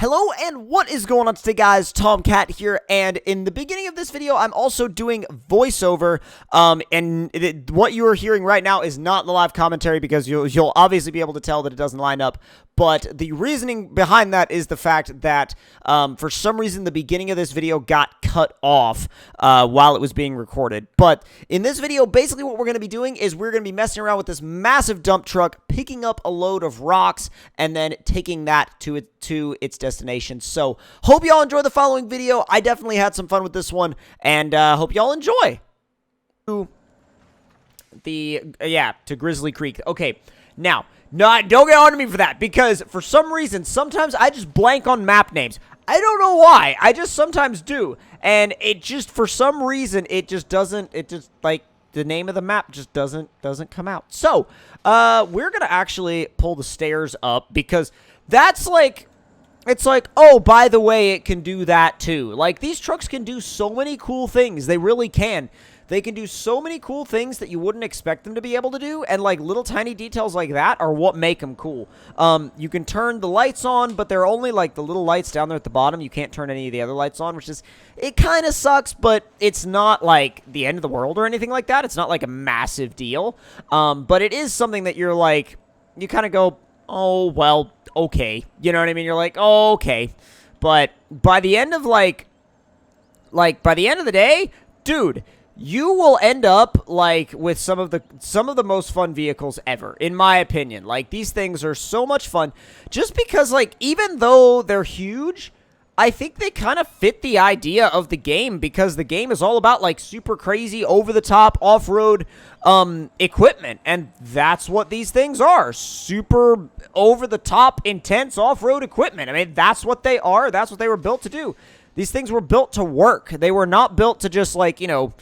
Hello and what is going on today, guys? Tomcat here, and in the beginning of this video I'm also doing voiceover, what you are hearing right now is not the live commentary because you'll obviously be able to tell that it doesn't line up. But the reasoning behind that is the fact that for some reason the beginning of this video got cut off while it was being recorded. But in this video, basically what we're going to be doing is we're going to be messing around with this massive dump truck, picking up a load of rocks, and then taking that to its destination. So hope y'all enjoy the following video. I definitely had some fun with this one, and hope y'all enjoy. To Grizzly Creek. Okay, now, no, don't get on to me for that, because for some reason, sometimes I just blank on map names. I don't know why. I just sometimes do. And it just, for some reason, it just doesn't, like, the name of the map just doesn't come out. So, we're going to actually pull the stairs up, because that's like, it's like, oh, by the way, it can do that too. Like, these trucks can do so many cool things. They really can. They can do so many cool things that you wouldn't expect them to be able to do, and like little tiny details like that are what make them cool. You can turn the lights on, but they're only like the little lights down there at the bottom. You can't turn any of the other lights on, which is, it kind of sucks, but it's not like the end of the world or anything like that. It's not like a massive deal, but it is something that you're like, you kind of go, oh, well, okay. You know what I mean? You're like, oh, okay. But by the end of by the end of the day, dude, you will end up like with some of the most fun vehicles ever, in my opinion. Like, these things are so much fun just because, like, even though they're huge, I think they kind of fit the idea of the game, because the game is all about like super crazy over the top off-road equipment, and that's what these things are. Super over the top intense off-road equipment. I mean, that's what they are. That's what they were built to do. These things were built to work. They were not built to just, like, you know,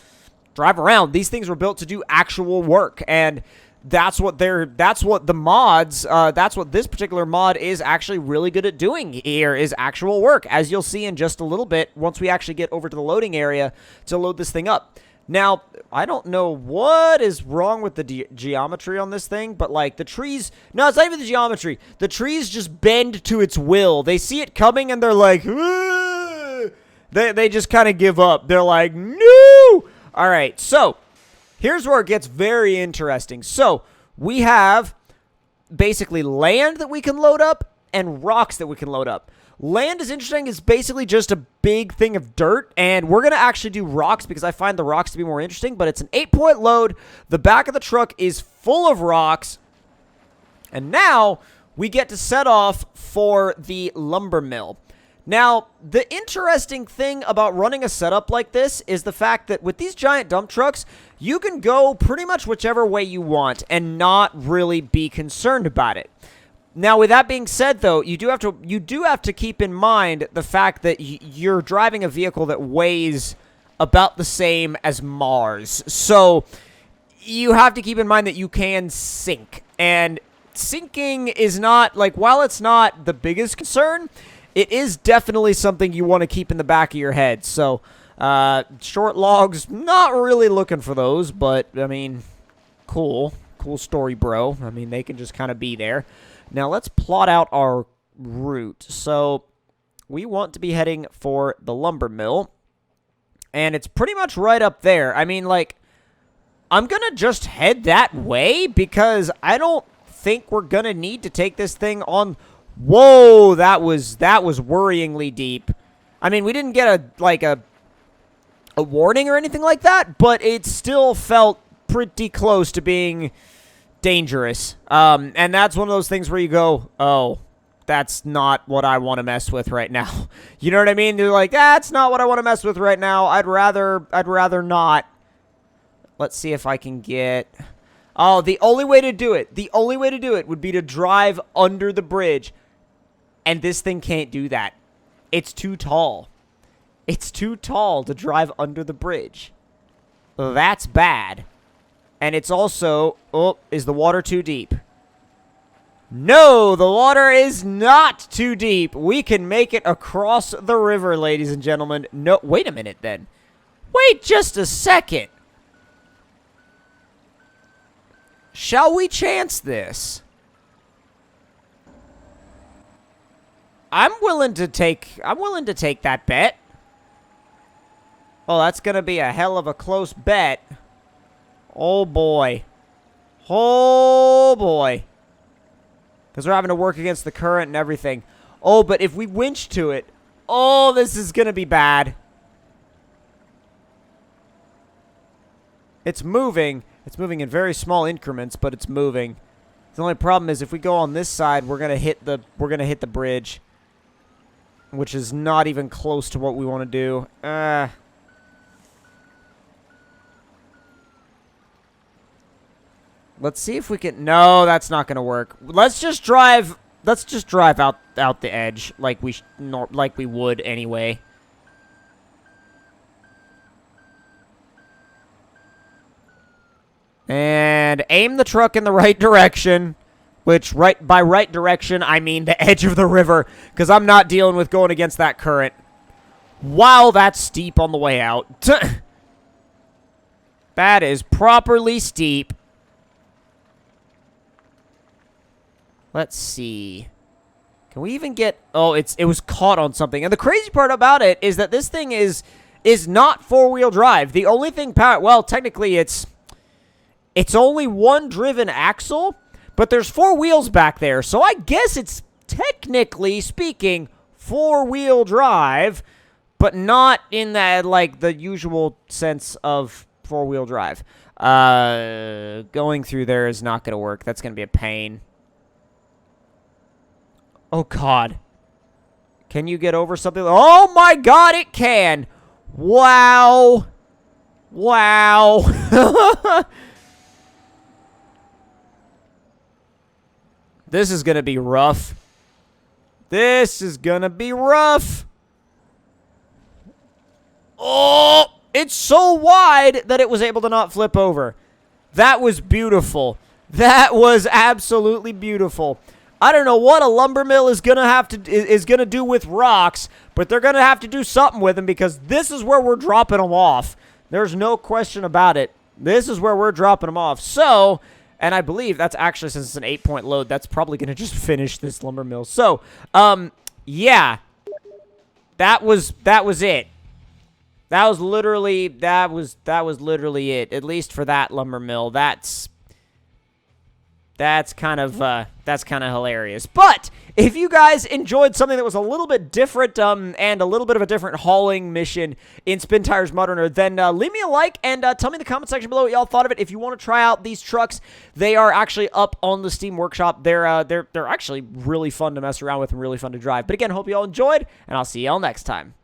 drive around. These things were built to do actual work, and that's what the mods, that's what this particular mod is actually really good at doing here, is actual work, as you'll see in just a little bit once we actually get over to the loading area to load this thing up. Now, I don't know what is wrong with the geometry on this thing, but like the trees, no, it's not even the geometry. The trees just bend to its will. They see it coming and they're like, they just kind of give up. They're like, no! All right, so here's where it gets very interesting. So we have basically land that we can load up and rocks that we can load up. Land is interesting. It's basically just a big thing of dirt, and we're going to actually do rocks because I find the rocks to be more interesting, but it's an 8-point load. The back of the truck is full of rocks, and now we get to set off for the lumber mill. Now, the interesting thing about running a setup like this is the fact that with these giant dump trucks, you can go pretty much whichever way you want and not really be concerned about it. Now, with that being said, though, you do have to keep in mind the fact that you're driving a vehicle that weighs about the same as Mars. So, you have to keep in mind that you can sink. And sinking is not, like, while it's not the biggest concern, it is definitely something you want to keep in the back of your head. So, short logs, not really looking for those, but, I mean, cool. Cool story, bro. I mean, they can just kind of be there. Now, let's plot out our route. So, we want to be heading for the lumber mill, and it's pretty much right up there. I mean, like, I'm going to just head that way because I don't think we're going to need to take this thing on. Whoa, that was worryingly deep. I mean, we didn't get a warning or anything like that, but it still felt pretty close to being dangerous. And that's one of those things where you go, oh, that's not what I want to mess with right now. You know what I mean? You're like, that's not what I want to mess with right now. I'd rather not. Let's see if I can get. Oh, the only way to do it would be to drive under the bridge. And this thing can't do that. It's too tall. It's too tall to drive under the bridge. That's bad. And it's also... Oh, is the water too deep? No, the water is not too deep. We can make it across the river, ladies and gentlemen. No, wait a minute then. Wait just a second. Shall we chance this? I'm willing to take that bet. Oh, that's gonna be a hell of a close bet. Oh boy. Oh boy. Because we're having to work against the current and everything. Oh, but if we winch to it, oh, this is gonna be bad. It's moving. It's moving in very small increments, but it's moving. The only problem is if we go on this side, we're gonna hit the bridge, which is not even close to what we want to do. Let's see if we can. No, that's not gonna work. Let's just drive out the edge like we would anyway. And aim the truck in the right direction, which by right direction, I mean the edge of the river, because I'm not dealing with going against that current. Wow, that's steep on the way out. That is properly steep. Let's see. Can we even get... Oh, it was caught on something. And the crazy part about it is that this thing is not four-wheel drive. The only thing powered... Well, technically, it's only one driven axle, but there's four wheels back there. So I guess it's, technically speaking, four-wheel drive, but not in that, like, the usual sense of four-wheel drive. Going through there is not going to work. That's going to be a pain. Oh, God. Can you get over something? Oh, my God, it can. Wow. Wow. This is going to be rough. This is going to be rough. Oh, it's so wide that it was able to not flip over. That was beautiful. That was absolutely beautiful. I don't know what a lumber mill is gonna do with rocks, but they're gonna have to do something with them because this is where we're dropping them off. There's no question about it. This is where we're dropping them off. So, and I believe that's actually, since it's an 8-point load, that's probably gonna just finish this lumber mill. So, yeah, that was it. That was literally it. At least for that lumber mill. That's kind of hilarious. But if you guys enjoyed something that was a little bit different and a little bit of a different hauling mission in SpinTires MudRunner, then leave me a like and tell me in the comment section below what y'all thought of it. If you want to try out these trucks, they are actually up on the Steam Workshop. They're actually really fun to mess around with and really fun to drive. But again, hope you all enjoyed, and I'll see y'all next time.